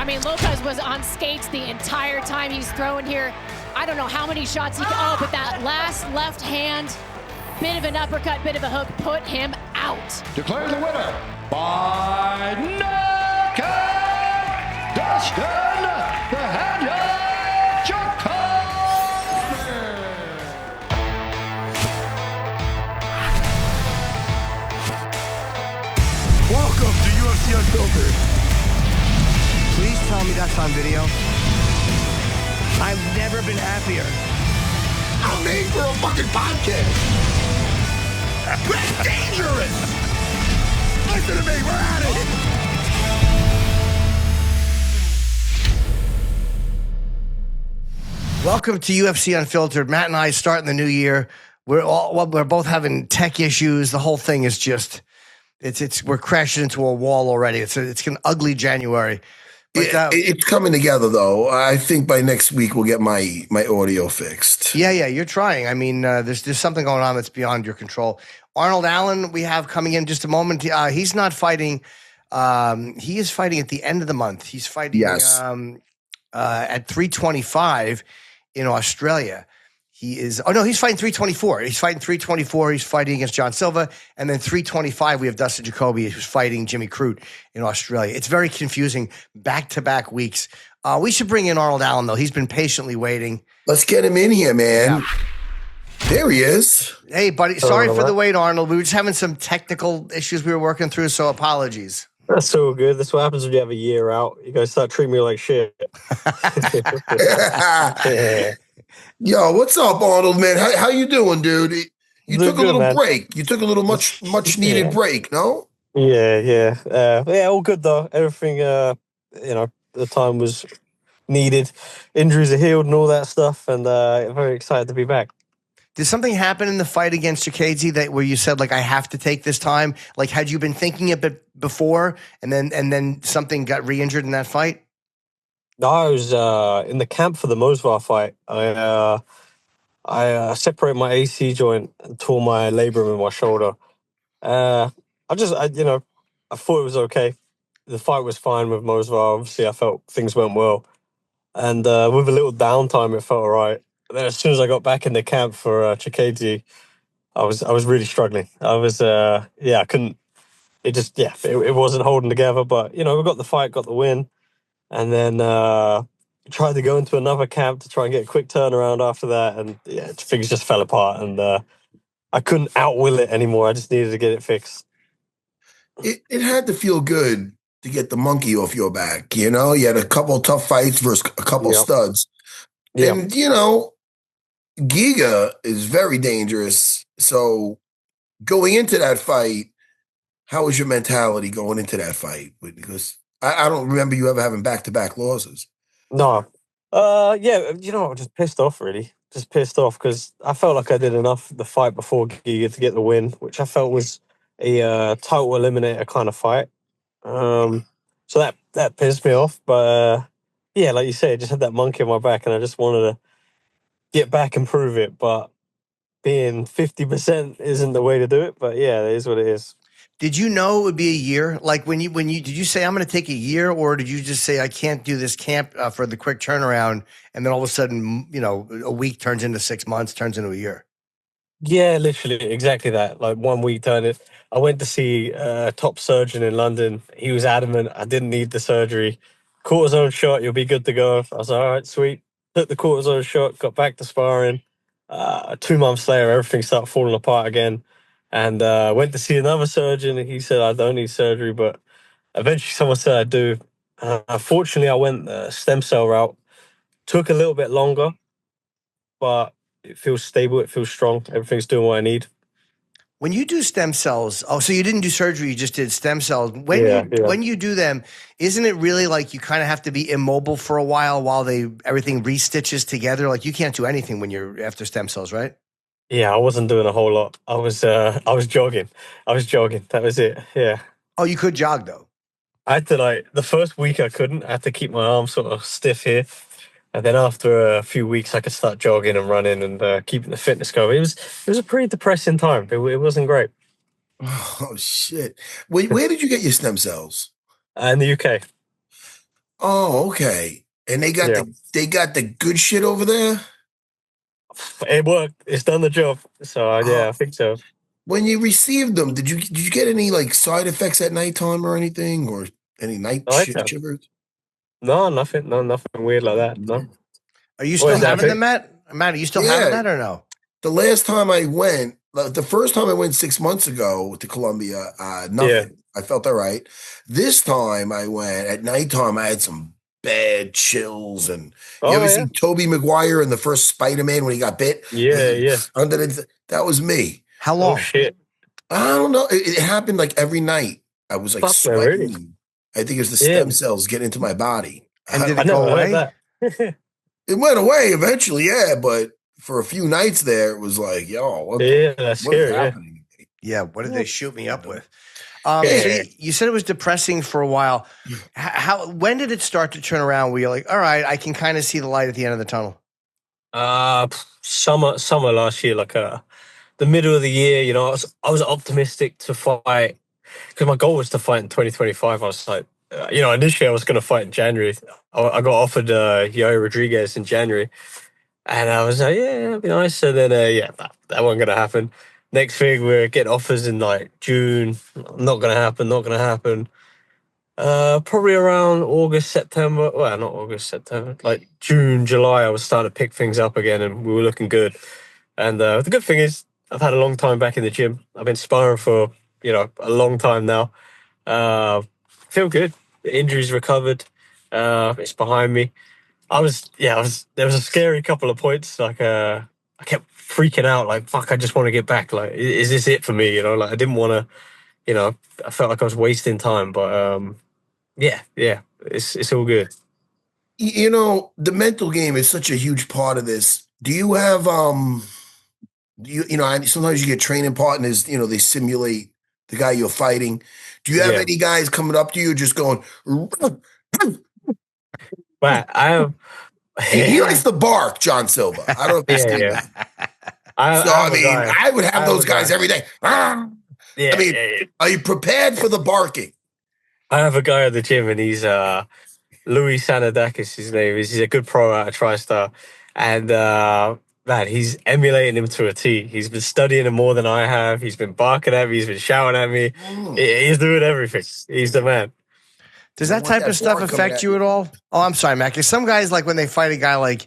I mean, Lopez was on skates the entire time he's throwing here. I don't know how many shots he can. Oh, but that last left hand, bit of an uppercut, bit of a hook, put him out. Declared the winner by knockout, Dustin Jacoby. Welcome to UFC Unfiltered. Please tell me that's on video. I've never been happier. I'm made for a fucking podcast. That's dangerous. Listen to me, we're at it. Welcome to UFC Unfiltered. Matt and I starting the new year. We're both having tech issues. The whole thing is just, we're crashing into a wall already. It's an ugly January. But, it's coming together, though. I think by next week we'll get my audio fixed. Yeah, you're trying. I mean, there's something going on that's beyond your control. Arnold Allen, we have coming in just a moment. He's not fighting. He is fighting at the end of the month. He's fighting at 325 in Australia. He's fighting 324. He's fighting 324. He's fighting against Jean Silva. And then 325, we have Dustin Jacoby, who's fighting Jimmy Crute in Australia. It's very confusing, back-to-back weeks. We should bring in Arnold Allen, though. He's been patiently waiting. Let's get him in here, man. Yeah. There he is. Hey, buddy. Sorry for the wait, Arnold. We were just having some technical issues we were working through, so apologies. That's so good. That's what happens when you have a year out. You guys start treating me like shit. Yeah. Yo, what's up, Arnold, man? How you doing, dude? You took a little break. You took a little much needed break, no? Yeah. All good though. Everything, the time was needed. Injuries are healed and all that stuff, and very excited to be back. Did something happen in the fight against Chikadze where you said, like, I have to take this time? Like, had you been thinking a bit before, and then something got re-injured in that fight? No, I was in the camp for the Mosvar fight. I separated my AC joint and tore my labrum in my shoulder. I thought it was okay. The fight was fine with Mosvar. Obviously, I felt things went well. And with a little downtime, it felt all right. And then as soon as I got back in the camp for Chikadze, I was really struggling. I was, I couldn't, it wasn't holding together. But, we got the fight, got the win. And then tried to go into another camp to try and get a quick turnaround after that. And things just fell apart. And I couldn't outwill it anymore. I just needed to get it fixed. It had to feel good to get the monkey off your back. You had a couple of tough fights versus a couple studs. Yep. And, Giga is very dangerous. So going into that fight, how was your mentality going into that fight? Because I don't remember you ever having back-to-back losses. No. I was just pissed off, really. Just pissed off because I felt like I did enough the fight before Giga to get the win, which I felt was a total eliminator kind of fight. So that pissed me off. But, like you say, I just had that monkey on my back and I just wanted to get back and prove it. But being 50% isn't the way to do it. But, it is what it is. Did you know it would be a year? Like when you did you say I'm going to take a year, or did you just say I can't do this camp for the quick turnaround, and then all of a sudden, a week turns into 6 months, turns into a year? Yeah, literally exactly that. Like 1 week turned it. I went to see a top surgeon in London. He was adamant I didn't need the surgery. Cortisone shot, you'll be good to go. I was like, all right, sweet. Took the cortisone shot, got back to sparring. 2 months later, everything started falling apart again. And went to see another surgeon, and he said, I don't need surgery, but eventually someone said I do. Fortunately, I went the stem cell route. Took a little bit longer, but it feels stable, it feels strong. Everything's doing what I need. When you do stem cells, so you didn't do surgery, you just did stem cells. When you do them, isn't it really like you kind of have to be immobile for a while everything restitches together? Like you can't do anything when you're after stem cells, right? Yeah, I wasn't doing a whole lot. I was jogging. That was it. Yeah. Oh, you could jog though. I had to the first week I couldn't. I had to keep my arms sort of stiff here. And then after a few weeks, I could start jogging and running and keeping the fitness going. It was a pretty depressing time. It wasn't great. Oh, shit. Where did you get your stem cells? In the UK. Oh, okay. And they got the good shit over there. It worked. It's done the job. So I think so. When you received them, did you get any like side effects at nighttime or anything, or any night shivers? No, nothing. No, nothing weird like that. No. Are you still having them, Matt? Matt, are you still having that or no? The last time I went, the first time I went 6 months ago to Colombia, nothing. Yeah. I felt all right. This time I went at nighttime. I had some bad chills, and you ever see Tobey Maguire in the first Spider-Man when he got bit? Yeah. That was me. How long? Oh, shit. I don't know. It happened like every night. I was like sweating. Really? I think it was the stem cells getting into my body. And did it go away? It went away eventually, yeah. But for a few nights there, it was like, yo, that's scary. Happening? Yeah, what did they shoot me up with? So you said it was depressing for a while. When did it start to turn around where you're like, all right, I can kind of see the light at the end of the tunnel? Summer last year, like the middle of the year, you know, I was optimistic to fight because my goal was to fight in 2025. I was like, initially I was going to fight in January. I got offered Yair Rodriguez in January, and I was like, yeah, that'd be nice. And then that wasn't going to happen. Next thing, we're getting offers in like June. Not going to happen. Probably around August, September. Well, not August, September. Like June, July, I was starting to pick things up again, and we were looking good. And the good thing is, I've had a long time back in the gym. I've been sparring for a long time now. Feel good. The injury's recovered. It's behind me. There was a scary couple of points. Like I kept freaking out. Like, fuck, I just want to get back. Like, is this it for me? Like I didn't want to. I felt like I was wasting time. But it's all good. The mental game is such a huge part of this. Do you have sometimes you get training partners, they simulate the guy you're fighting. Do you have any guys coming up to you just going, But I have. He likes the bark, Jean Silva. I don't know if you I would have those guys every day. Are you prepared for the barking? I have a guy at the gym, and he's Louis Sanadakis, his name is. He's a good pro out of TriStar. And man, he's emulating him to a T. He's been studying him more than I have. He's been barking at me. He's been shouting at me. He's doing everything. He's the man. Does that type of stuff affect you at all? Oh, I'm sorry, Mac. Because some guys, like when they fight a guy like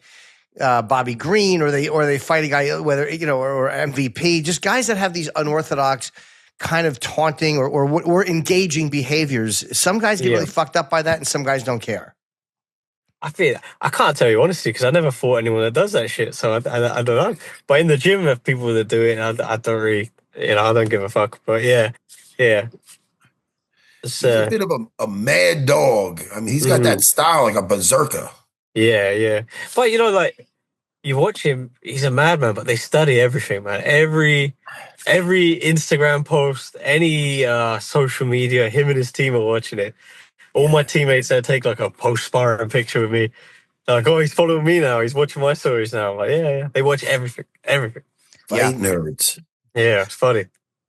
Bobby Green, or they fight a guy, whether or MVP, just guys that have these unorthodox kind of taunting or engaging behaviors. Some guys get really fucked up by that, and some guys don't care. I can't tell you honestly, because I never fought anyone that does that shit, so I don't know. But in the gym, there are people that do it, and I don't really, I don't give a fuck. But yeah. He's a bit of a mad dog. I mean, he's got that style like a berserker. Yeah. But like you watch him, he's a madman. But they study everything, man. Every Instagram post, any social media, him and his team are watching it. All my teammates that take like a post-sparring picture with me. They're like, oh, he's following me now. He's watching my stories now. I'm like, yeah. They watch everything. Fight nerds. Yeah, it's funny.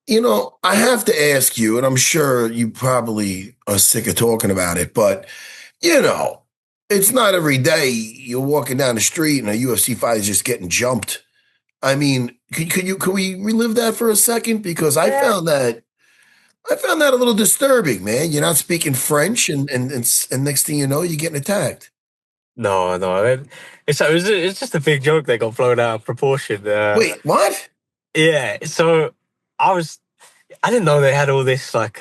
I have to ask you, and I'm sure you probably are sick of talking about it, but, it's not every day you're walking down the street and a UFC fighter is just getting jumped. I mean, can we relive that for a second? Because I found that a little disturbing, man. You're not speaking French, and next thing you know, you're getting attacked. No. It's just a big joke that got blown out of proportion. Wait, what? Yeah, so I didn't know they had all this like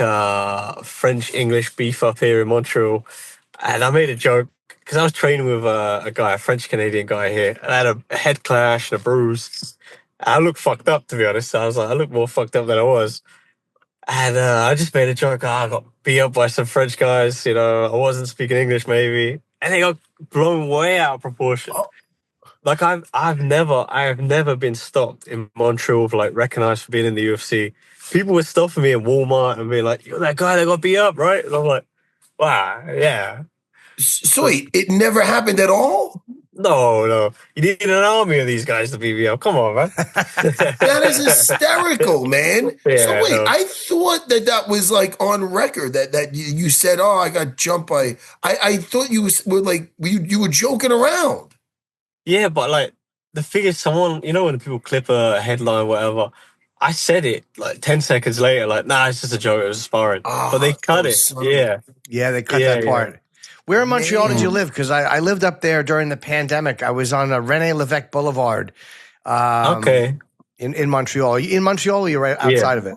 French-English beef up here in Montreal, and I made a joke because I was training with a French-Canadian guy here, and I had a head clash and a bruise. I looked fucked up, to be honest. I was like, I look more fucked up than I was. And I just made a joke. I got beat up by some French guys. I wasn't speaking English, maybe, and they got blown way out of proportion. Oh. Like I have never been stopped in Montreal for like recognized for being in the UFC. People were stopping me in Walmart and being like, "You're that guy that got beat up, right?" And I'm like, "Wow, yeah." So wait, it never happened at all? No. You need an army of these guys to BBL. Come on, man. That is hysterical, man. So Yeah, wait, no. I thought that was like on record that you said, "Oh, I got jumped by." I thought were like you were joking around. Yeah, but like the thing is, someone, when people clip a headline or whatever, I said it like 10 seconds later, like, nah, it's just a joke. It was sparring. But they Ah, cut those it. son of a Yeah. Yeah, they cut Yeah, that yeah. part. Where in Montreal did you man. live? Because I lived up there during the pandemic. I was on Rene Levesque Boulevard Okay. in Montreal. Are you in Montreal or you're right Yeah. outside of it?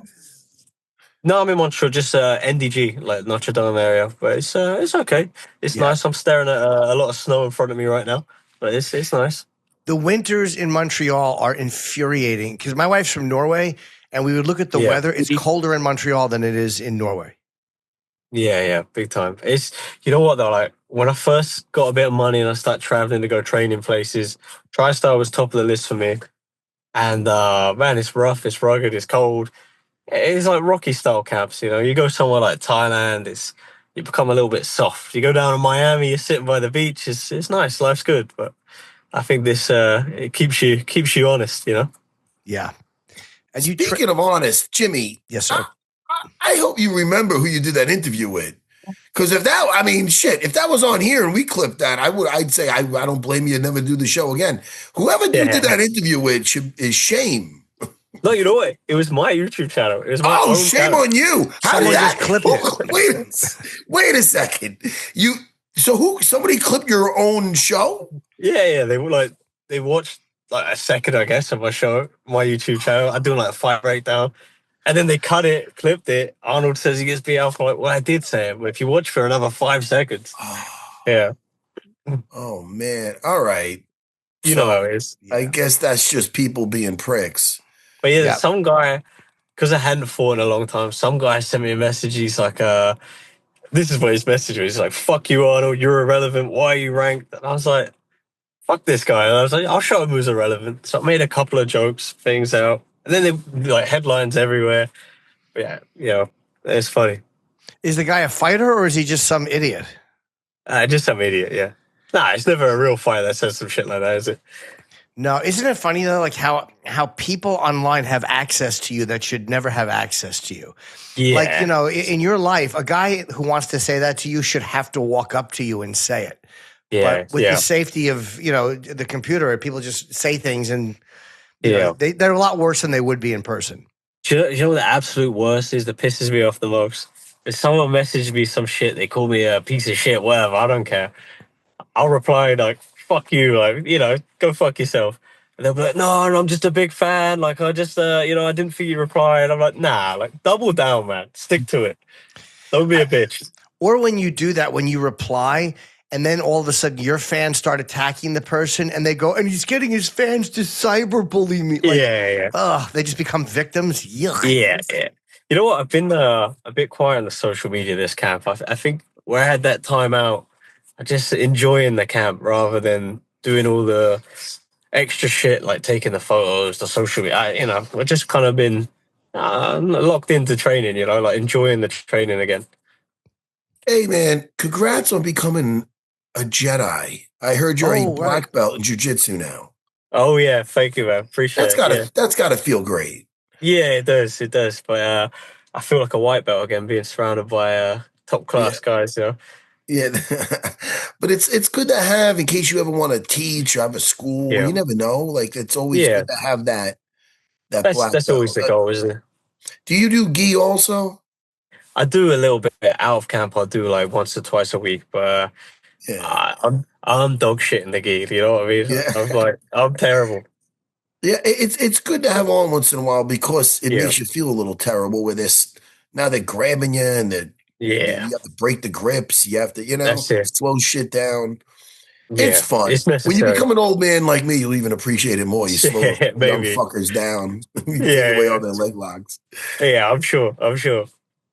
No, I'm in Montreal, just NDG, like Notre Dame area. But it's okay. It's Yeah. nice. I'm staring at a lot of snow in front of me right now. But it's nice. The winters in Montreal are infuriating because my wife's from Norway and we would look at the Yeah. weather. It's colder in Montreal than it is in Norway. Yeah, big time. It's, you know what though, like when I first got a bit of money and I started traveling to go train in places, TriStar was top of the list for me. And man, it's rough, it's rugged, it's cold. It's like Rocky style camps, You go somewhere like Thailand, you become a little bit soft. You go down to Miami, you're sitting by the beach, it's nice, life's good. But I think this it keeps you honest, Yeah. And Speaking of honest, Jimmy. Yes, sir. I hope you remember who you did that interview with. Because if that was on here and we clipped that, I'd say I don't blame you. Never do the show again. Whoever you did that interview with is shame. No, you know what? It was my YouTube channel. It was my own shame channel. on you. How Someone did just that clipped it. Wait a second. Somebody clipped your own show? Yeah. They watched like a second, I guess, of my show, my YouTube channel. I do like a fight breakdown. And then they cut it, clipped it. Arnold says he gets beat out for I did say it, but if you watch for another 5 seconds. Yeah. Oh man. All right. You know how it is. I guess that's just people being pricks. But yeah, some guy, because I hadn't fought in a long time, some guy sent me a message. He's like, this is what his message was. He's like, fuck you, Arnold, you're irrelevant. Why are you ranked? And I was like, fuck this guy. And I was like, I'll show him who's irrelevant. So I made a couple of jokes, things out. And then they like headlines everywhere. But yeah, it's funny. Is the guy a fighter or is he just some idiot? Just some idiot, yeah. Nah, it's never a real fighter that says some shit like that, is it? No, isn't it funny though, like how people online have access to you that should never have access to you? Yeah. Like, in your life, a guy who wants to say that to you should have to walk up to you and say it. Yeah. But with the safety of, the computer, people just say things and they're a lot worse than they would be in person. You know what the absolute worst is that pisses me off the most? If someone messaged me some shit, they call me a piece of shit, whatever, I don't care. I'll reply like, fuck you, like, go fuck yourself. And they'll be like, no, I'm just a big fan. Like, I just, I didn't think you replied. I'm like, nah, like, double down, man. Stick to it. Don't be a bitch. Or when you do that, when you reply, and then all of a sudden your fans start attacking the person and they go, and he's getting his fans to cyberbully me. Like, yeah. They just become victims. Yuck. Yeah. You know what? I've been a bit quiet on the social media this camp. I think where I had that time out, I just enjoying the camp rather than doing all the extra shit like taking the photos, the social media. I've just kind of been locked into training, like enjoying the training again. Hey man, congrats on becoming a Jedi. I heard you're a black belt in jiu-jitsu now. Oh yeah, thank you, man. Appreciate it. That's gotta feel great. Yeah, it does. But I feel like a white belt again, being surrounded by top class guys, Yeah, but it's good to have in case you ever want to teach or have a school. You never know. Like it's always good to have that. That's always the goal, isn't it? Do you do gi also? I do a little bit out of camp. I'll do like once or twice a week, but I'm dog shit in the gi. You know what I mean? Yeah. I'm terrible. Yeah, it's good to have on once in a while because it makes you feel a little terrible with this. Now they're grabbing you and you have to break the grips. You have to, slow shit down. Yeah, it's fun. It's necessary. When you become an old man like me, you'll even appreciate it more. You slow young fuckers down. You take away all their leg locks. Yeah, I'm sure.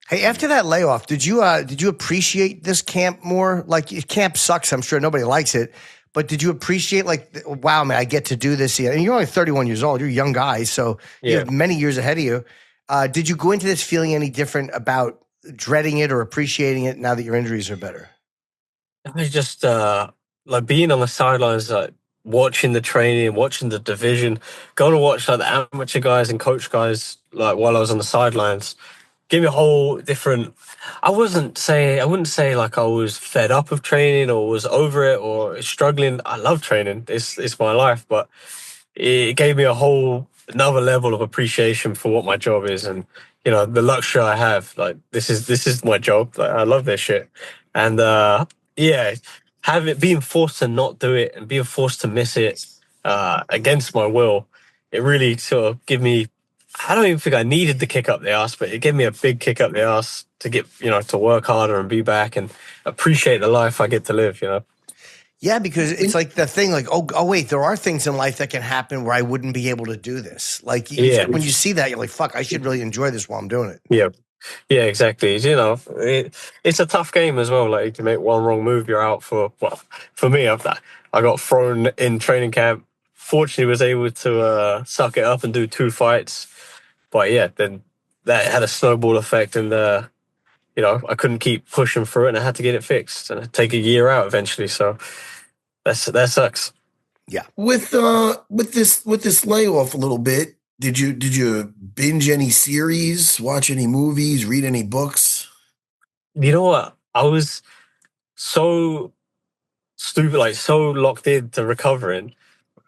Hey, after that layoff, did you appreciate this camp more? Like, camp sucks. I'm sure nobody likes it. But did you appreciate, like, wow, man, I get to do this here? And you're only 31 years old. You're a young guy, so you have many years ahead of you. Did you go into this feeling any different about dreading it or appreciating it now that your injuries are better? I just like being on the sidelines, like watching the training, watching the division, going to watch like the amateur guys and coach guys, like while I was on the sidelines, give me a whole different. I wouldn't say like I was fed up of training or was over it or struggling. I love training. It's my life, but it gave me a whole another level of appreciation for what my job is, and the luxury I have. Like this is my job. Like I love this shit, and yeah, being forced to not do it and being forced to miss it against my will, it really sort of give me. I don't even think I needed the kick up the ass, but it gave me a big kick up the ass to get to work harder and be back and appreciate the life I get to live. Yeah, because it's like the thing, like, oh, wait, there are things in life that can happen where I wouldn't be able to do this. Like, when you see that, you're like, fuck, I should really enjoy this while I'm doing it. Yeah, exactly. It's a tough game as well. Like, you can make one wrong move, you're out for me, I got thrown in training camp. Fortunately, was able to suck it up and do 2 fights. But yeah, then that had a snowball effect, and I couldn't keep pushing through it, and I had to get it fixed, and I'd take a year out eventually. So that sucks. Yeah. With this layoff a little bit, did you binge any series, watch any movies, read any books? You know what? I was so stupid, like so locked into recovering.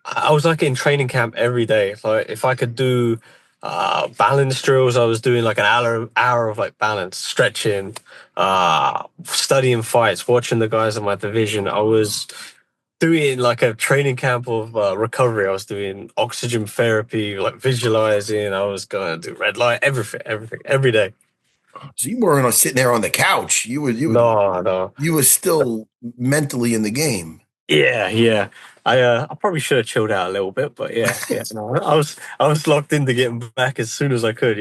I was like in training camp every day. Like if I could do balance drills, I was doing like an hour of like balance, stretching, studying fights, watching the guys in my division. I was doing like a training camp of recovery. I was doing oxygen therapy, like visualizing. I was going to do red light, everything, every day. So you weren't sitting there on the couch. You were No. You were still mentally in the game. Yeah. I probably should have chilled out a little bit, but yeah. No, I was locked into getting back as soon as I could,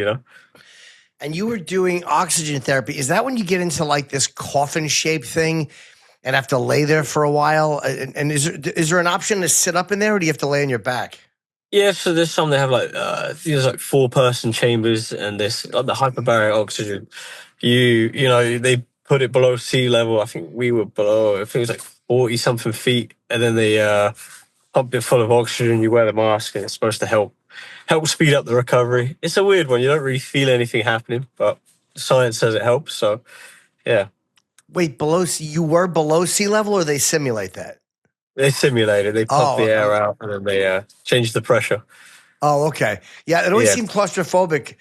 And you were doing oxygen therapy. Is that when you get into like this coffin shaped thing and have to lay there for a while? And is there an option to sit up in there, or do you have to lay on your back? Yeah, so there's some that have like there's like 4-person chambers, and this like the hyperbaric oxygen. They put it below sea level. I think we were below. I think it was like 40 something feet, and then they pump it full of oxygen. You wear the mask, and it's supposed to help speed up the recovery. It's a weird one. You don't really feel anything happening, but science says it helps. So, yeah. Wait, you were below sea level, or they simulate that? They simulate it. They pump the air out, and then they change the pressure. Oh, okay. Yeah, it always seemed claustrophobic.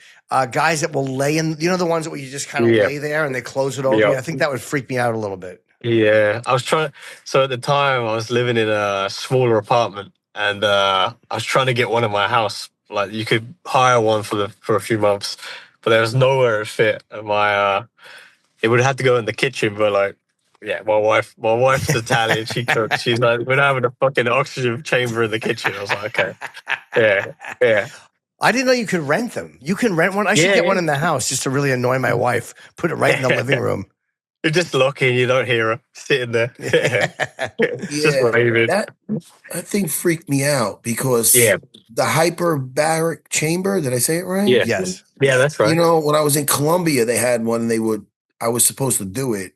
Guys that will lay in, the ones where you just kind of lay there and they close it over you. I think that would freak me out a little bit. Yeah, I was trying. So at the time, I was living in a smaller apartment, and I was trying to get one in my house. Like you could hire one for a few months, but there was nowhere to fit. And it would have to go in the kitchen. But like, yeah, my wife's Italian. She cooks. She's like, we're having a fucking oxygen chamber in the kitchen. I was like, okay, yeah. I didn't know you could rent them. You can rent one. I should get one in the house just to really annoy my wife. Put it right in the living room. You're just looking. You don't hear her sitting there. Just waving. That thing freaked me out because the hyperbaric chamber. Did I say it right? Yeah. Yes. Yeah, that's right. When I was in Colombia, they had one. I was supposed to do it,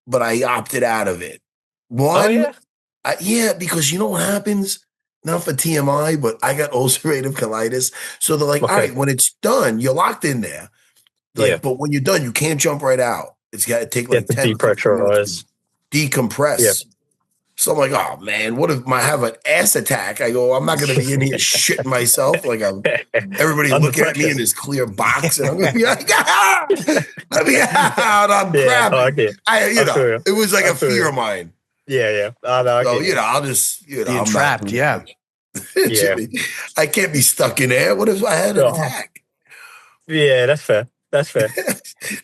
but I opted out of it. Because you know what happens? Not for TMI, but I got ulcerative colitis. So they're like, all right, when it's done, you're locked in there. But when you're done, you can't jump right out. It's got to take like 10 depressurize, decompress. Yeah. So I'm like, oh man, what if I have an ass attack? I go, I'm not going to be in here shitting myself. Like everybody looking at me in this clear box, and I'm going to be like, let me out. I'm grabbing. It was like a fear of mine. Yeah. I'll just, I'm trapped. Yeah. I can't be stuck in there. What if I had an attack? Yeah, that's fair.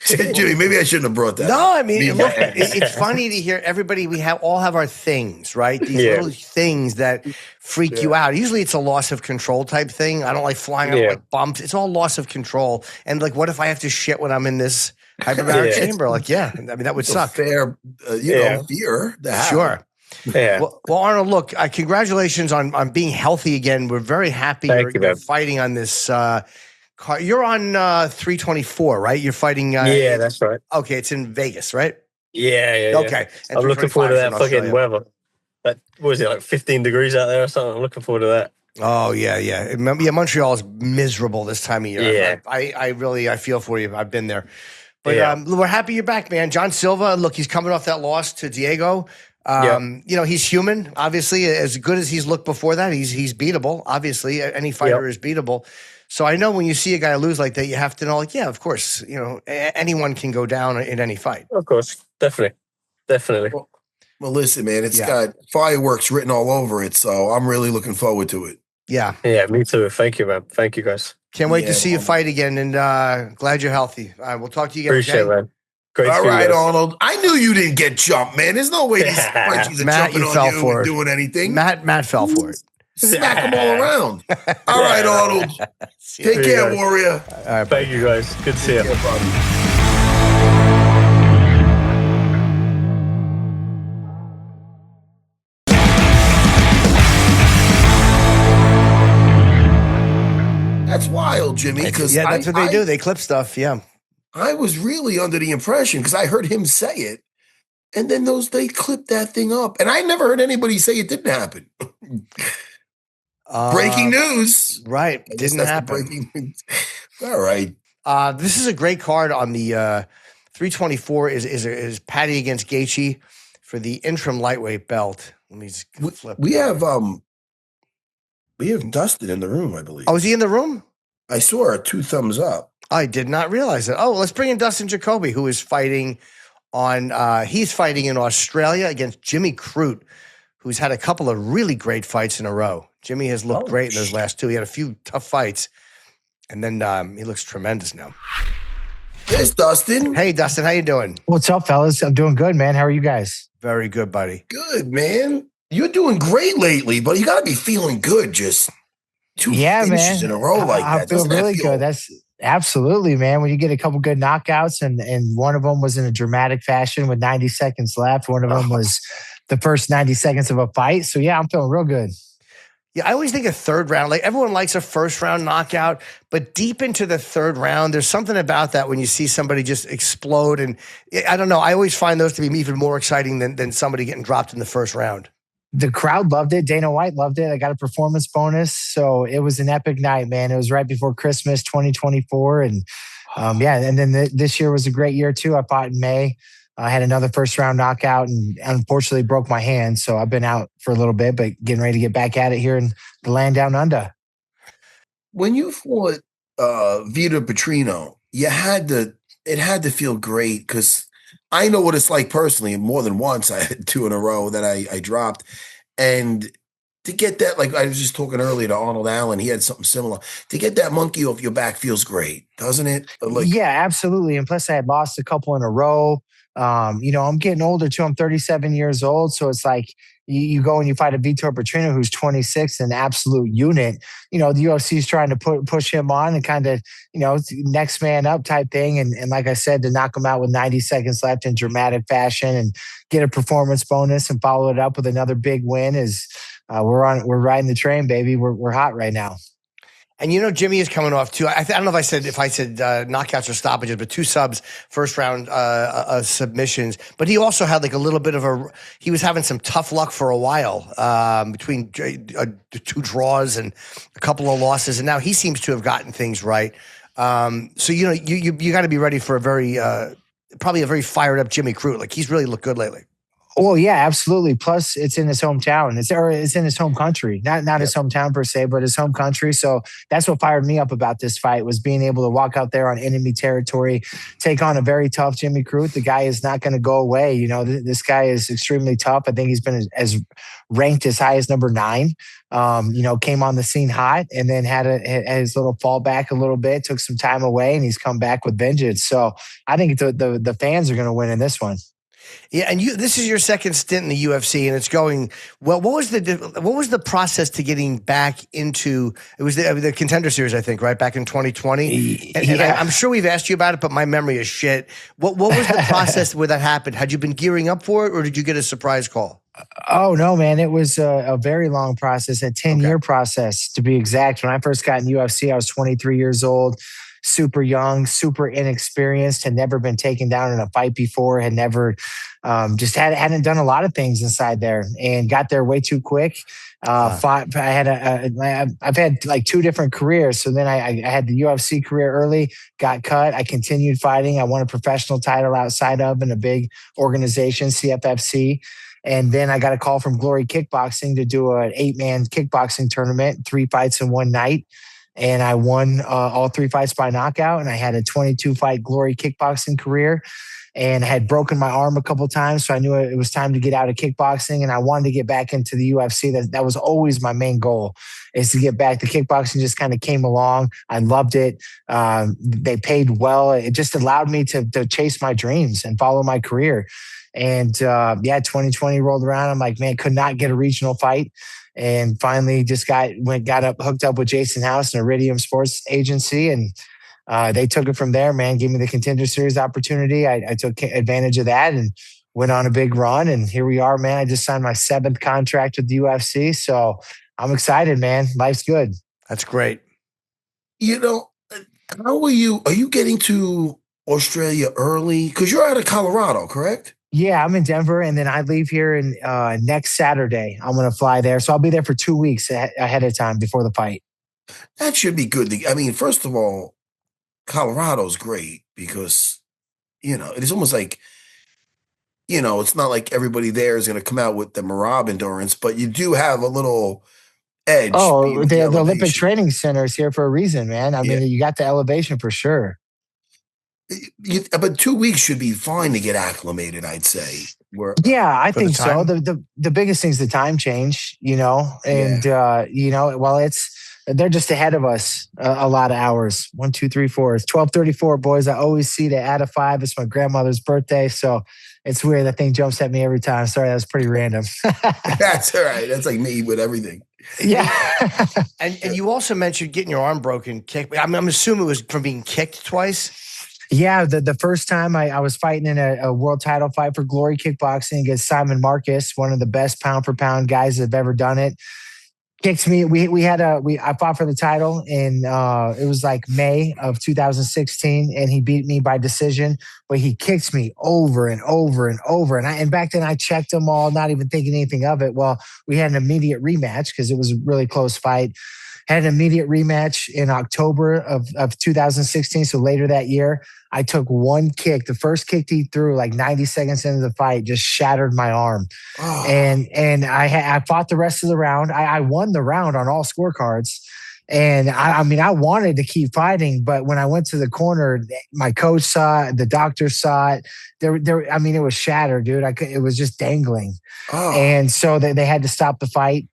Jimmy, maybe I shouldn't have brought that. No, I mean, look, it's funny to hear everybody. We all have our things, right? These little things that freak you out. Usually, it's a loss of control type thing. I don't like flying out like bumps. It's all loss of control. And like, what if I have to shit when I'm in this hyperbaric chamber? Like, I mean, that would suck. Fair, fear. Sure. Yeah. Well, Arnold, look, congratulations on being healthy again. We're very happy you're fighting on this. You're on 324, right? You're fighting. Yeah, that's right. Okay, it's in Vegas, right? Yeah. Okay. I'm looking forward to that fucking weather. Like, what is it, like 15 degrees out there or something? I'm looking forward to that. Oh, yeah. Remember, Montreal is miserable this time of year. Yeah. I feel for you. I've been there. But we're happy you're back, man. John Silva, look, he's coming off that loss to Diego. He's human, obviously. As good as he's looked before that, he's beatable. Obviously, any fighter is beatable. So I know when you see a guy lose like that, you have to know, like, yeah, of course, anyone can go down in any fight. Of course, definitely. Well, listen, man, it's got fireworks written all over it, so I'm really looking forward to it. Yeah. Yeah, me too. Thank you, man. Thank you, guys. Can't wait to see you fight again, and glad you're healthy. We'll talk to you again. Appreciate it, man. Great. All right, Arnold. I knew you didn't get jumped, man. There's no way these punches are jumping on you and doing anything. Matt fell for it. Smack them all around. All right, Arnold. Take care, Warrior. All right, thank you, guys. Good to see you. That's wild, Jimmy. That's what they do. They clip stuff. Yeah. I was really under the impression because I heard him say it, and then they clipped that thing up, and I never heard anybody say it didn't happen. Breaking news, right? Didn't happen. Breaking news. All right. This is a great card on the 324. Is Patty against Gaethje for the interim lightweight belt? Let me just flip. We have Dustin in the room, I believe. Oh, is he in the room? I saw 2 thumbs up. I did not realize that. Oh, let's bring in Dustin Jacoby, who is fighting he's fighting in Australia against Jimmy Crute, who's had a couple of really great fights in a row. Jimmy has looked great in those last 2. He had a few tough fights, and then he looks tremendous now. There's Dustin. Hey, Dustin, how you doing? What's up, fellas? I'm doing good, man. How are you guys? Very good, buddy. Good, man. You're doing great lately, but you got to be feeling good. Just 2 finishes in a row like that. I feel really good. That's absolutely, man. When you get a couple good knockouts, and one of them was in a dramatic fashion with 90 seconds left. One of them was the first 90 seconds of a fight. So, yeah, I'm feeling real good. Yeah, I always think a third round, like everyone likes a first round knockout, but deep into the third round, there's something about that when you see somebody just explode. And I don't know, I always find those to be even more exciting than somebody getting dropped in the first round. The crowd loved it. Dana White loved it. I got a performance bonus. So it was an epic night, man. It was right before Christmas 2024. And and then this year was a great year too. I fought in May. I had another first round knockout and unfortunately broke my hand. So I've been out for a little bit, but getting ready to get back at it here in the land down under. When you fought Vito Petrino, it had to feel great because I know what it's like personally. More than once, I had 2 in a row that I dropped. And to get that, like I was just talking earlier to Arnold Allen, he had something similar. To get that monkey off your back feels great, doesn't it? Yeah, absolutely. And plus I had lost a couple in a row. I'm getting older too. I'm 37 years old. So it's like you go and you fight a Vitor Petrino who's 26, an absolute unit. The UFC is trying to push him on and kind of, next man up type thing. And like I said, to knock him out with 90 seconds left in dramatic fashion and get a performance bonus and follow it up with another big win is we're riding the train, baby. We're hot right now. And Jimmy is coming off 2. I don't know if I said knockouts or stoppages, but 2 subs, first round submissions. But he also had like a little bit of he was having some tough luck for a while between 2 draws and a couple of losses, and now he seems to have gotten things right. So you got to be ready for probably a very fired up Jimmy Crute. Like he's really looked good lately. Oh yeah, absolutely. Plus, it's in his hometown. It's in his home country. Not his hometown per se, but his home country. So that's what fired me up about this fight was being able to walk out there on enemy territory, take on a very tough Jimmy Crute. The guy is not going to go away. This guy is extremely tough. I think he's been as ranked as high as number 9. Came on the scene hot and then had his little fallback a little bit, took some time away, and he's come back with vengeance. So I think the fans are going to win in this one. Yeah, and this is your second stint in the UFC, and it's going well. What was the process to getting back into? It was the Contender Series, I think, right back in 2020. And I'm sure we've asked you about it, but my memory is shit. What was the process where that happened? Had you been gearing up for it, or did you get a surprise call? Oh no, man! It was a very long process, a 10-year process to be exact. When I first got in UFC, I was 23 years old. super young, super inexperienced, had never been taken down in a fight before, had never hadn't done a lot of things inside there, and got there way too quick. I've had like 2 different careers. So then I had the UFC career early, got cut. I continued fighting. I won a professional title outside of in a big organization, CFFC. And then I got a call from Glory Kickboxing to do an 8-man kickboxing tournament, 3 fights in one night. And I won all 3 fights by knockout. And I had a 22-fight Glory Kickboxing career, and had broken my arm a couple of times. So I knew it was time to get out of kickboxing, and I wanted to get back into the UFC. That was always my main goal, is to get back. The kickboxing just kind of came along. I loved it. They paid well. It just allowed me to chase my dreams and follow my career. And 2020 rolled around. I'm like, man, could not get a regional fight. And finally just hooked up with Jason House and Iridium Sports Agency, and they took it from there, man. Gave me the Contender Series opportunity. I took advantage of that and went on a big run. And here we are, man. I just signed my 7th contract with the UFC. So I'm excited, man. Life's good. That's great. How are you? Are you getting to Australia early? Because you're out of Colorado, correct? Yeah, I'm in Denver, and then I leave here in next Saturday. I'm going to fly there. So I'll be there for 2 weeks ahead of time before the fight. That should be good. I mean, first of all, Colorado's great because, it's almost like, it's not like everybody there is going to come out with the Marab endurance, but you do have a little edge. Oh, the Olympic Training Center is here for a reason, man. I mean, you got the elevation for sure. But 2 weeks should be fine to get acclimated, I'd say. I think so. The biggest thing is the time change, and, they're just ahead of us a lot of hours. 1, 2, 3, 4. It's 12:34, boys. I always see the add a 5. It's my grandmother's birthday, so it's weird. That thing jumps at me every time. Sorry, that was pretty random. That's all right. That's like me with everything. Yeah. and you also mentioned getting your arm broken, kicked. I'm assuming it was from being kicked twice. Yeah, the first time I was fighting in a world title fight for Glory Kickboxing against Simon Marcus, one of the best pound for pound guys that have ever done it. Kicked me. I fought for the title in it was like May of 2016, and he beat me by decision. But he kicked me over and over and over. And back then I checked them all, not even thinking anything of it. Well, we had an immediate rematch because it was a really close fight. Had an immediate rematch in October of 2016. So later that year, I took one kick. The first kick he threw, like 90 seconds into the fight, just shattered my arm. Oh. And I fought the rest of the round. I won the round on all scorecards. And I wanted to keep fighting, but when I went to the corner, my coach saw it, the doctor saw it. It was shattered, dude. It was just dangling. Oh. And so they had to stop the fight.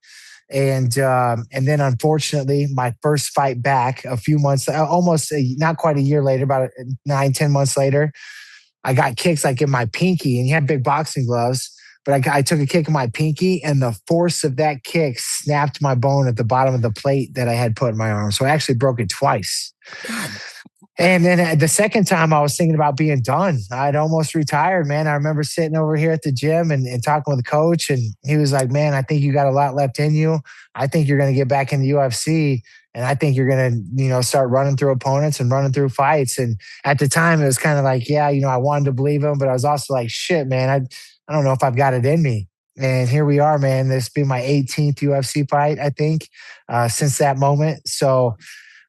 And then unfortunately, my first fight back a few months, not quite a year later, about 9-10 months later, I got kicks like in my pinky, and he had big boxing gloves, but I took a kick in my pinky, and the force of that kick snapped my bone at the bottom of the plate that I had put in my arm. So I actually broke it twice. God. And then the second time I was thinking about being done. I'd almost retired, man. I remember sitting over here at the gym and talking with the coach, and he was like, man, I think you got a lot left in you. I think you're going to get back in the UFC, and I think you're going to, start running through opponents and running through fights. And at the time, it was kind of like, I wanted to believe him, but I was also like, shit, man, I don't know if I've got it in me. And here we are, man. This will be my 18th UFC fight, I think, since that moment. So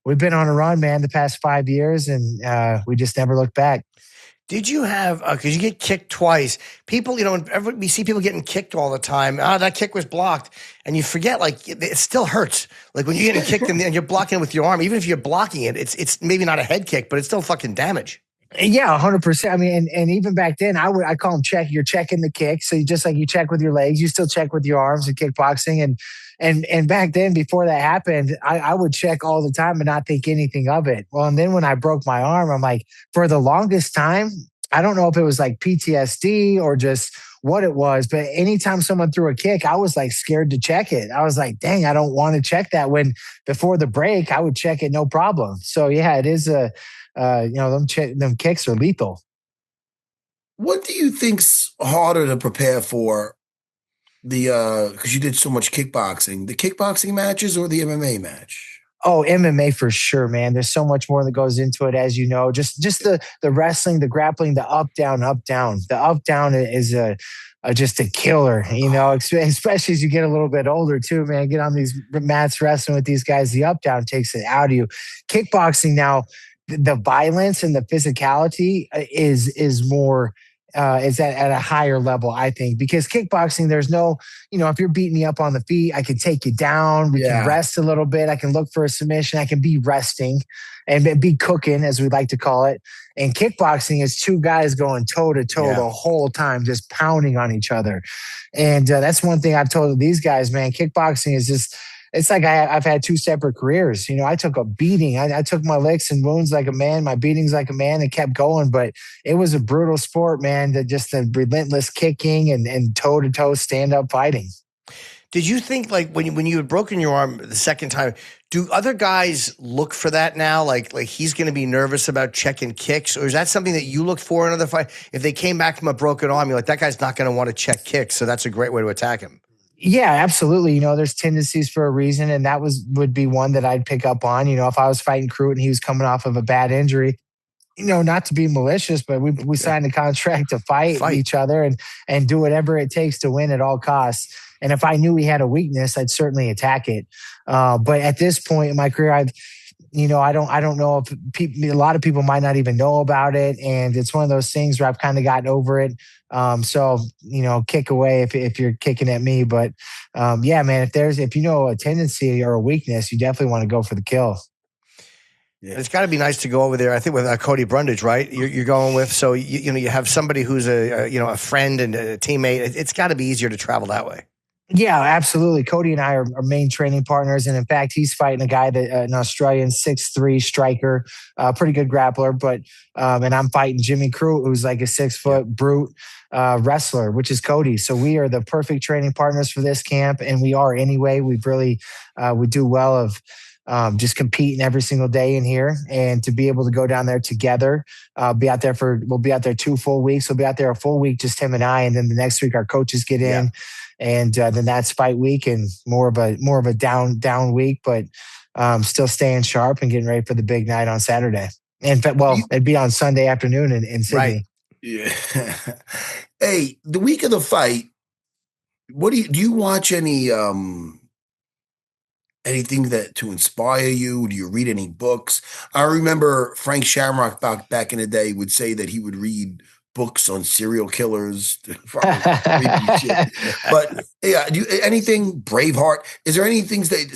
we've been on a run, man, the past 5 years, and we just never looked back. Did you have, because you get kicked twice, people, we see people getting kicked all the time. That kick was blocked. And you forget, like, it still hurts. Like when you're getting kicked and you're blocking it with your arm, even if you're blocking it, it's maybe not a head kick, but it's still fucking damage. Yeah, 100%. I mean, and even back then, I call them check. You're checking the kick. So just like you check with your legs, you still check with your arms in kickboxing. And back then, before that happened, I would check all the time and not think anything of it. Well, and then when I broke my arm, I'm like, for the longest time, I don't know if it was like PTSD or just what it was, but anytime someone threw a kick, I was like scared to check it. I was like, dang, I don't want to check that, when before the break, I would check it no problem. So yeah, it is them kicks are lethal. What do you think's harder to prepare for, because you did so much kickboxing, the kickboxing matches or the MMA match? Oh, MMA for sure, man. There's so much more that goes into it, as you know. Just the wrestling, the grappling, the up down, up down. The up down is just a killer, you know. Especially as you get a little bit older too, man. Get on these mats wrestling with these guys. The up down takes it out of you. Kickboxing now, the violence and the physicality is more. Is at a higher level, I think, because kickboxing, there's no, you know, if you're beating me up on the feet, I can take you down. We can rest a little bit. I can look for a submission. I can be resting and be cooking, as we like to call it. And kickboxing is two guys going toe to toe the whole time, just pounding on each other. And that's one thing I've told these guys, man. Kickboxing is just, it's like I've had two separate careers. You know, I took a beating. I took my licks and wounds like a man, my beatings like a man, and kept going. But it was a brutal sport, man. Just the relentless kicking and toe-to-toe stand-up fighting. Did you think, like, when you had broken your arm the second time, do other guys look for that now? Like he's going to be nervous about checking kicks? Or is that something that you look for in another fight? If they came back from a broken arm, you're like, that guy's not going to want to check kicks. So that's a great way to attack him. Yeah, absolutely. You know, there's tendencies for a reason, and that would be one that I'd pick up on. You know, if I was fighting Crute and he was coming off of a bad injury, you know, not to be malicious, but we signed a contract to fight each other and do whatever it takes to win at all costs. And if I knew he had a weakness, I'd certainly attack it. But at this point in my career, I don't know if a lot of people might not even know about it. And it's one of those things where I've kind of gotten over it. So, you know, kick away if you're kicking at me. But yeah, man, if you know a tendency or a weakness, you definitely want to go for the kill. Yeah. It's got to be nice to go over there. I think with Cody Brundage, right? You're going with, so you have somebody who's a friend and a teammate. It's got to be easier to travel that way. Yeah, absolutely. Cody and I are main training partners. And in fact, he's fighting a guy that an Australian 6'3" striker, pretty good grappler. But and I'm fighting Jimmy Crute, who's like a 6-foot brute wrestler, which is Cody. So we are the perfect training partners for this camp. And we are anyway. We've really, we do well of just competing every single day in here, and to be able to go down there together, we'll be out there 2 full weeks. We'll be out there a full week, just him and I. And then the next week our coaches get in. Yeah. And then that's fight week and more of a down week, but still staying sharp and getting ready for the big night on Saturday. And it'd be on Sunday afternoon in Sydney. Right. Yeah. Hey, the week of the fight, what do you watch anything that to inspire you? Do you read any books? I remember Frank Shamrock back in the day would say that he would read books on serial killers. But yeah, anything Braveheart? Is there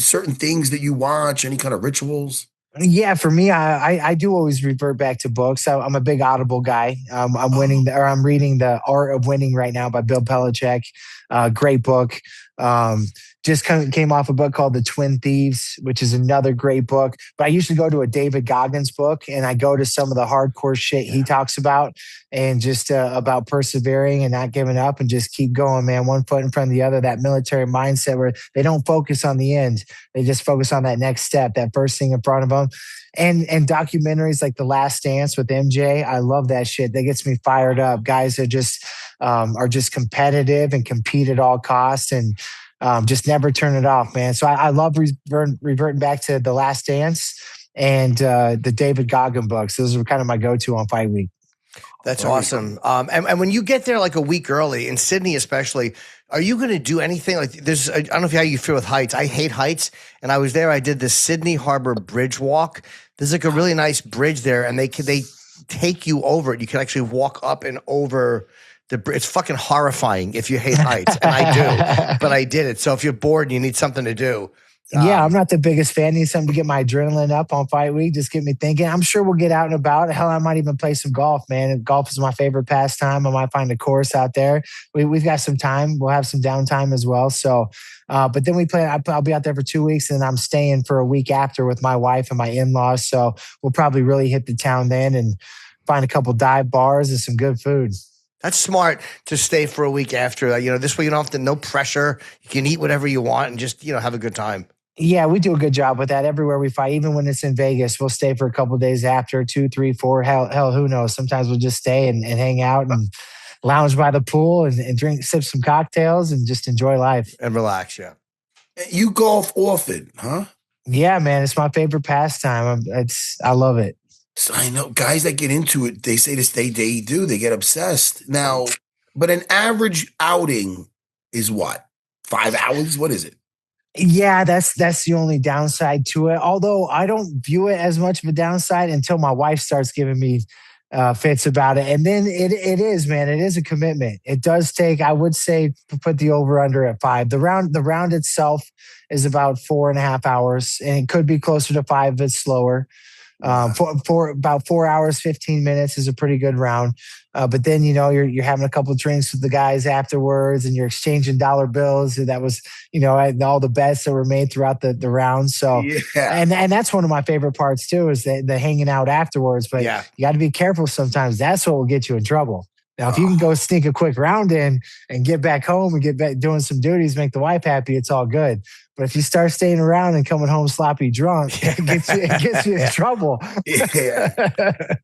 certain things that you watch? Any kind of rituals? Yeah, for me, I do always revert back to books. I'm a big Audible guy. I'm reading The Art of Winning right now by Bill Belichick. Great book. Just came off a book called The Twin Thieves, which is another great book. But I usually go to a David Goggins book, and I go to some of the hardcore shit he talks about, and just about persevering and not giving up and just keep going, man. One foot in front of the other, that military mindset where they don't focus on the end. They just focus on that next step, that first thing in front of them. And documentaries like The Last Dance with MJ, I love that shit. That gets me fired up. Guys are just competitive and compete at all costs, and just never turn it off, man. So I love reverting back to The Last Dance and the David Goggin books. Those are kind of my go-to on fight week. That's awesome. And when you get there like a week early, in Sydney especially, are you going to do anything? Like I don't know how you feel with heights. I hate heights. And I was there. I did the Sydney Harbor Bridge walk. There's like a really nice bridge there, and they take you over it. You can actually walk up and over the bridge. It's fucking horrifying if you hate heights. And I do, but I did it. So if you're bored and you need something to do. Yeah, I'm not the biggest fan. Need something to get my adrenaline up on fight week. Just get me thinking. I'm sure we'll get out and about. Hell, I might even play some golf, man. Golf is my favorite pastime. I might find a course out there. We've got some time. We'll have some downtime as well. So, but then I'll be out there for 2 weeks, and I'm staying for a week after with my wife and my in-laws. So we'll probably really hit the town then and find a couple dive bars and some good food. That's smart to stay for a week after. This way you don't have no pressure. You can eat whatever you want and just, have a good time. Yeah, we do a good job with that everywhere we fight. Even when it's in Vegas, we'll stay for a couple of days after, 2, 3, 4. Hell, who knows? Sometimes we'll just stay and hang out and lounge by the pool and sip some cocktails and just enjoy life. And relax, yeah. You golf often, huh? Yeah, man, it's my favorite pastime. I love it. So I know guys that get into it, they say they get obsessed. Now, but an average outing is what? 5 hours? What is it? Yeah, that's the only downside to it. Although I don't view it as much of a downside until my wife starts giving me fits about it. And then it is, man, it is a commitment. It does take, I would say, put the over under at 5. The round itself is about 4.5 hours, and it could be closer to 5 if it's slower. For about 4 hours, 15 minutes is a pretty good round. But then, you're having a couple of drinks with the guys afterwards, and you're exchanging dollar bills. And that was, all the bets that were made throughout the round. So, and that's one of my favorite parts too, is the hanging out afterwards. But you got to be careful sometimes. That's what will get you in trouble. Now, if you can go sneak a quick round in and get back home and get back doing some duties, make the wife happy, it's all good. But if you start staying around and coming home sloppy drunk, it gets you in trouble.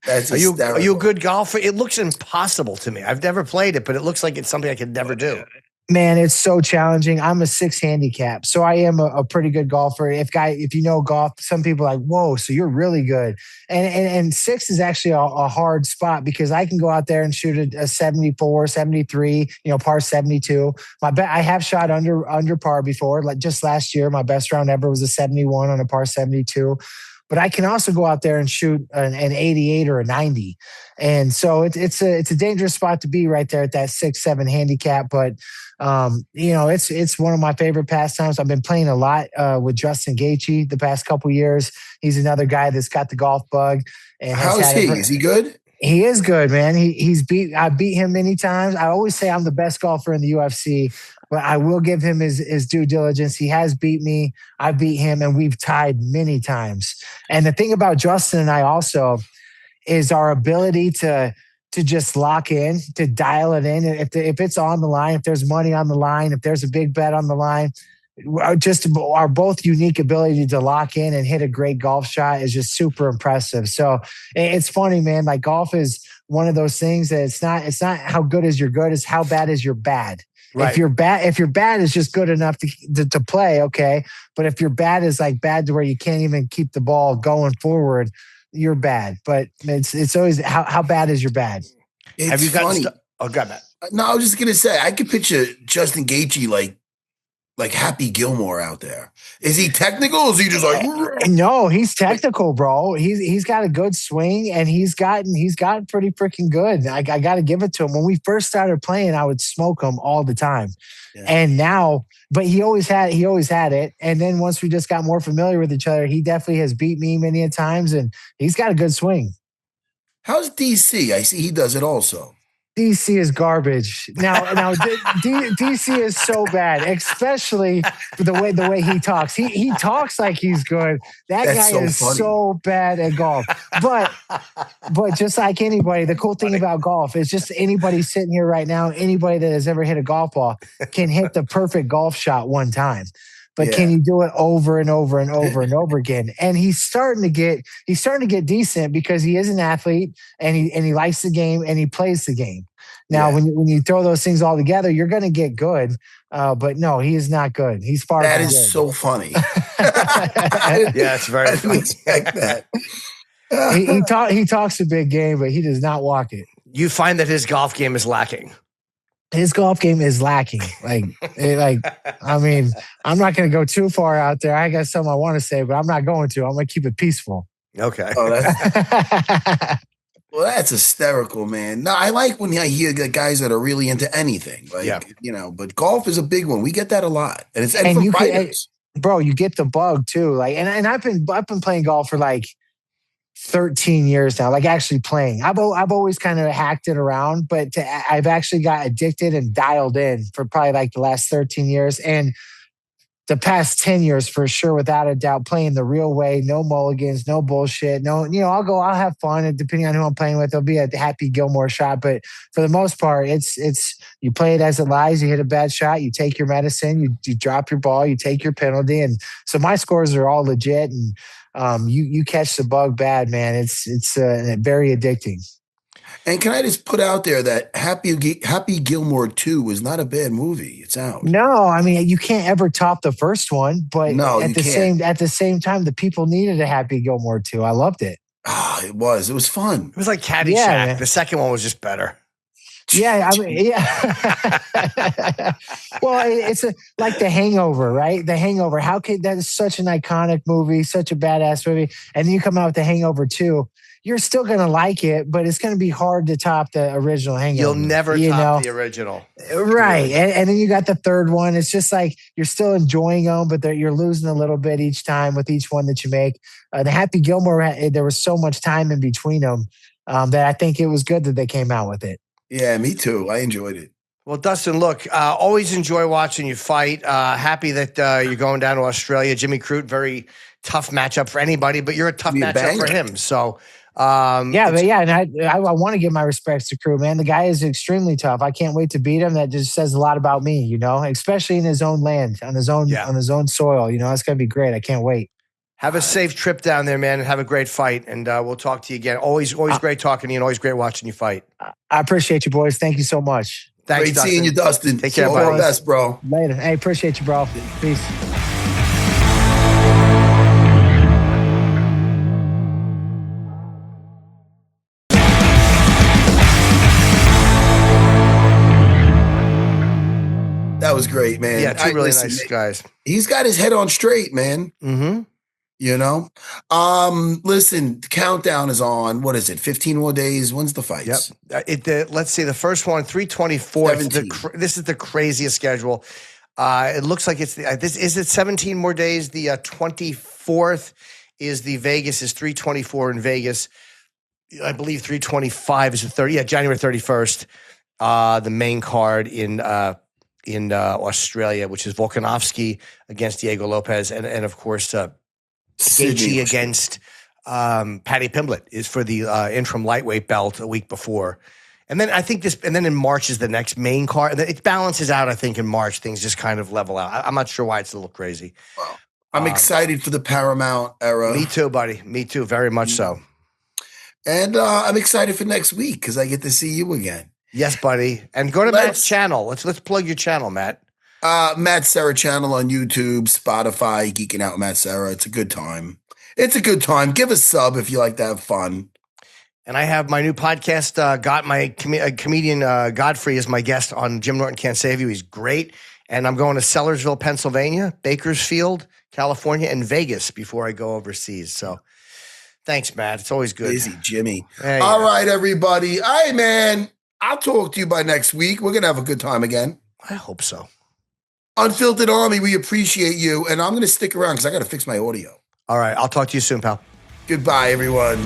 That's are you a good golfer? It looks impossible to me. I've never played it, but it looks like it's something I could never do. Man, it's so challenging. I'm a 6 handicap, so I am a pretty good golfer. If you know golf, some people are like, whoa, so you're really good. And 6 is actually a hard spot because I can go out there and shoot a 74, 73, par 72. I have shot under par before. Like just last year, my best round ever was a 71 on a par 72. But I can also go out there and shoot an 88 or a 90. And so it's a dangerous spot to be right there at that 6-7 handicap. But it's one of my favorite pastimes. I've been playing a lot with Dustin Jacoby the past couple years. He's another guy that's got the golf bug. And how is he? Is he good? He is good, man. I beat him many times. I always say I'm the best golfer in the UFC, but I will give him his due diligence. He has beat me. I beat him, and we've tied many times. And the thing about Justin and I also is our ability to just lock in, to dial it in. If it's on the line, if there's money on the line, if there's a big bet on the line, just our both unique ability to lock in and hit a great golf shot is just super impressive. So it's funny, man. Like golf is one of those things that it's not how good is your good, it's how bad is your bad. Right. If your bad is just good enough to play, okay. But if your bad is like bad to where you can't even keep the ball going forward, you're bad. But it's always how bad is your bad. Have you got? Oh, got that. No, I was just gonna say I could picture Justin Gaethje like Happy Gilmore out there. Is he technical? Or is he just like? No, he's technical, bro. He's got a good swing, and he's gotten pretty freaking good. I got to give it to him. When we first started playing, I would smoke him all the time, and now, but he always had it. And then once we just got more familiar with each other, he definitely has beat me many a times, and he's got a good swing. How's DC? I see he does it also. DC is garbage. Now DC is so bad, especially the way he talks. He talks like he's good. That's guy so is funny. So bad at golf. But just like anybody, the cool thing about golf is just anybody sitting here right now, anybody that has ever hit a golf ball can hit the perfect golf shot one time. But can you do it over and over and over and over again? And he's starting to get decent because he is an athlete and he likes the game and he plays the game. Now, when you throw those things all together, you're going to get good. But no, he is not good. He's far from good. That is so funny. It's very funny. Expect that. He talks a big game, but he does not walk it. You find that his golf game is lacking. His golf game is lacking. I mean, I'm not going to go too far out there. I got something I want to say, but I'm not going to. I'm going to keep it peaceful. Okay. Well, that's hysterical, man. No, I like when I hear the guys that are really into anything. But golf is a big one. We get that a lot. And from fighters. Bro, you get the bug too. And I've been playing golf for 13 years now, actually playing. I've always kind of hacked it around, but I've actually got addicted and dialed in for probably the last 13 years. And the past 10 years for sure, without a doubt, playing the real way, no mulligans, no bullshit. No, I'll have fun. And depending on who I'm playing with, there'll be a Happy Gilmore shot. But for the most part, it's you play it as it lies. You hit a bad shot, you take your medicine, you drop your ball, you take your penalty. And so my scores are all legit. And you catch the bug bad, man. It's very addicting. And can I just put out there that Happy Gilmore 2 was not a bad movie. It's out. No, I mean you can't ever top the first one, but No, at you the can't. same time, the people needed a Happy Gilmore too. I loved it. Ah, it was fun. It was like Caddyshack. Yeah, the second one was just better. Yeah, I mean, yeah. Well, it's like The Hangover, right? The Hangover. How could that is such an iconic movie, such a badass movie, and then you come out with The Hangover 2. You're still gonna like it, but it's gonna be hard to top the original Hangover. You'll never top the original, right? And then you got the third one. It's just like you're still enjoying them, but you're losing a little bit each time with each one that you make. The Happy Gilmore, there was so much time in between them that I think it was good that they came out with it. Yeah, me too. I enjoyed it. Well, Dustin, look, always enjoy watching you fight. Happy that you're going down to Australia. Jimmy Crute, very tough matchup for anybody, but you're a tough matchup for him. So, and I want to give my respects to Crute, man. The guy is extremely tough. I can't wait to beat him. That just says a lot about me, especially in his own land, on his own soil. It's going to be great. I can't wait. Have a safe trip down there, man, and have a great fight. And we'll talk to you again. Always great talking to you and always great watching you fight. I appreciate you, boys. Thank you so much. Thanks, great Dustin. seeing you, Dustin. Take care, all buddy. the best, bro. Later. Hey, appreciate you, bro. Peace. That was great, man. Yeah, two really nice guys. He's got his head on straight, man. Mm-hmm. Listen, the countdown is on. What is it? 15 more days. When's the fights? Yep. Let's see. The first one, 324. This is the craziest schedule. It looks like it's is it 17 more days? The 24th is the Vegas is 324 in Vegas. I believe 325 is the 30. Yeah, January 31st. The main card in Australia, which is Volkanovski against Diego Lopez, and of course Gaethje against Paddy Pimblett is for the interim lightweight belt a week before. And then I think and then in March is the next main card. And then it balances out, I think, in March. Things just kind of level out. I'm not sure why it's a little crazy. Well, I'm excited for the Paramount era. Me too, buddy. Me too. Very much so. And I'm excited for next week because I get to see you again. Yes, buddy. And go to Matt's channel. Let's plug your channel, Matt. Matt Serra channel on YouTube, Spotify, Geeking Out with Matt Serra. It's a good time. Give a sub if you like to have fun. And I have my new podcast. Got my comedian Godfrey is my guest on Jim Norton Can't Save You. He's great. And I'm going to Sellersville, Pennsylvania, Bakersfield, California, and Vegas before I go overseas. So thanks, Matt. It's always good. Busy, Jimmy. All right, everybody. All right, man. I'll talk to you by next week. We're going to have a good time again. I hope so. Unfiltered Army, we appreciate you. And I'm going to stick around because I got to fix my audio. All right. I'll talk to you soon, pal. Goodbye, everyone.